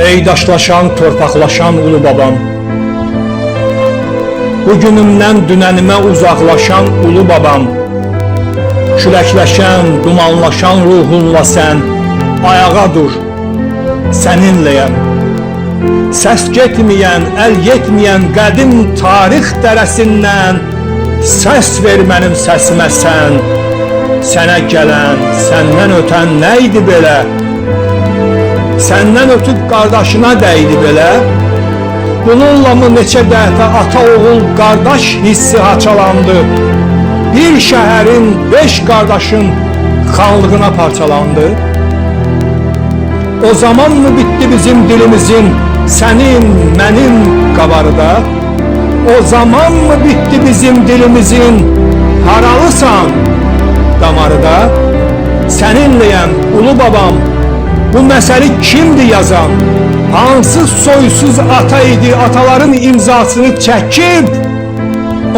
Ey daşlaşan, torpaqlaşan ulu babam, bugünümdən dünənimə uzaqlaşan ulu babam, küləkləşən, dumanlaşan ruhunla sən ayağa dur, səninləyəm. Səs getməyən, əl yetməyən qədim tarix dərəsindən səs ver mənim səsimə sən. Sənə gələn, səndən ötən nə idi belə? Səndən ötüb qardaşına dəydi belə? Bununla mı neçə dəfə ata oğul qardaş hissi haçalandı? Bir şəhərin 5 qardaşın xanlığına parçalandı. O zaman mı bitti bizim dilimizin sənin, mənim qabarıda? O zaman mı bitti bizim dilimizin haralısan damarıda? Səninləyəm ulu babam, bu məsəli kimdir yazan? Hansı soysuz ata idi ataların imzasını çəkib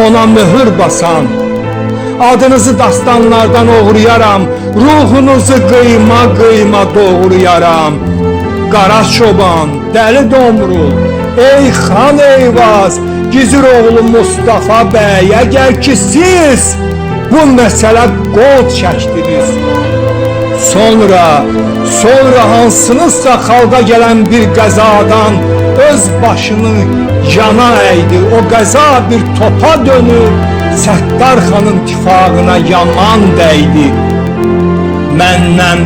ona mühür basan? Adınızı dastanlardan oğruyaram, ruhunuzu qıyma qıyma doğruyaram. Qara çoban, dəli domrul, ey xan eyvaz, Gizir oğlu Mustafa bəy, əgər ki siz bu məsələ qol çəkdiniz. Sonra hansınızsa xalqa gələn bir qəzadan öz başını yana əydi. O qəza bir topa dönüb Səttar xanın tifağına yaman dəydi. Məndən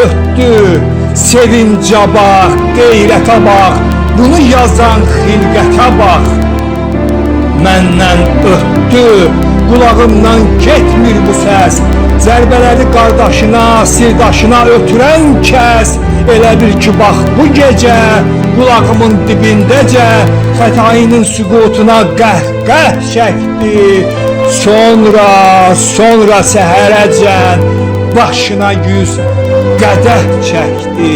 ötdü, sevincə bax, qeyrətə bax, bunu yazan xilqətə bax. Məndən ötdü, qulağımdan getmir bu səs, zərbələri qardaşına, sirdaşına ötürən kəs. Elə bil ki bax bu gecə, qulağımın dibindəcə xətainin süqutuna qəhqəh çəkdi. Sonra səhərəcən başına 100 qədəh çəkdi.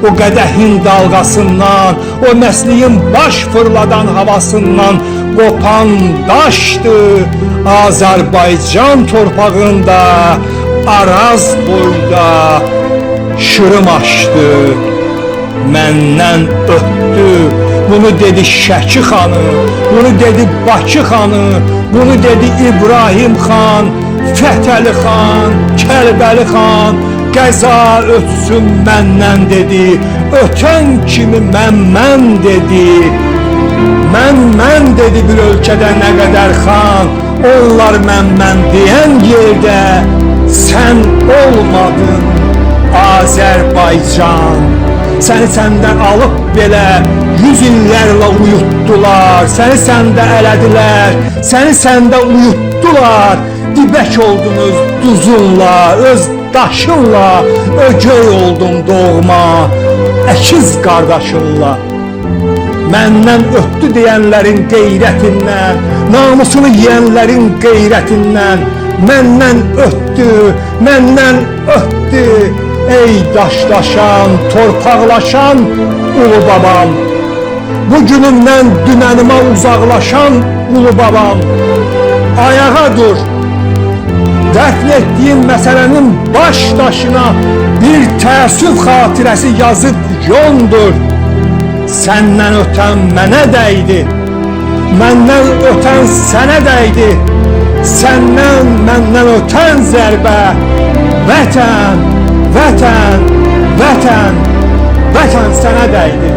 O qədəhin dalğasından, o məsliyin baş fırladan havasından qopan daşdı. Azərbaycan torpağında, Araz boyda şırım açdı. Məndən ötdü, bunu dedi Şəki xanı, bunu dedi Bakı xanı, bunu dedi İbrahim xan, Fətəli xan, Kəlbəli xan. Qəza ötsün məndən dedi, ötən kimi mən dedi. Mən dedi bir ölkədə nə qədər xan, onlar mən deyən yerdə sən olmadın Azərbaycan. Səni səndən alıb belə 100 illərlə uyutdular, səni səndə ələdilər, səni səndə uyutdular. Dibək oldun öz duzunla, öz daşınla, ögöy oldun doğma, əkiz qardaşınla. Məndən ötdü deyənlərin qeyrətindən, namusunu yiyənlərin qeyrətindən, məndən ötdü, ey daşlaşan, torpaqlaşan ulu babam. Bugünümdən dünənimə uzaqlaşan ulu babam, ayağa dur. Dəfn etdiyin məsələnin baş daşına bir təəssüf xatirəsi yazıb yondur. Səndən ötən mənə dəydi, məndən ötən sənə dəydi. Səndən məndən ötən zərbə vətən sənə dəydi.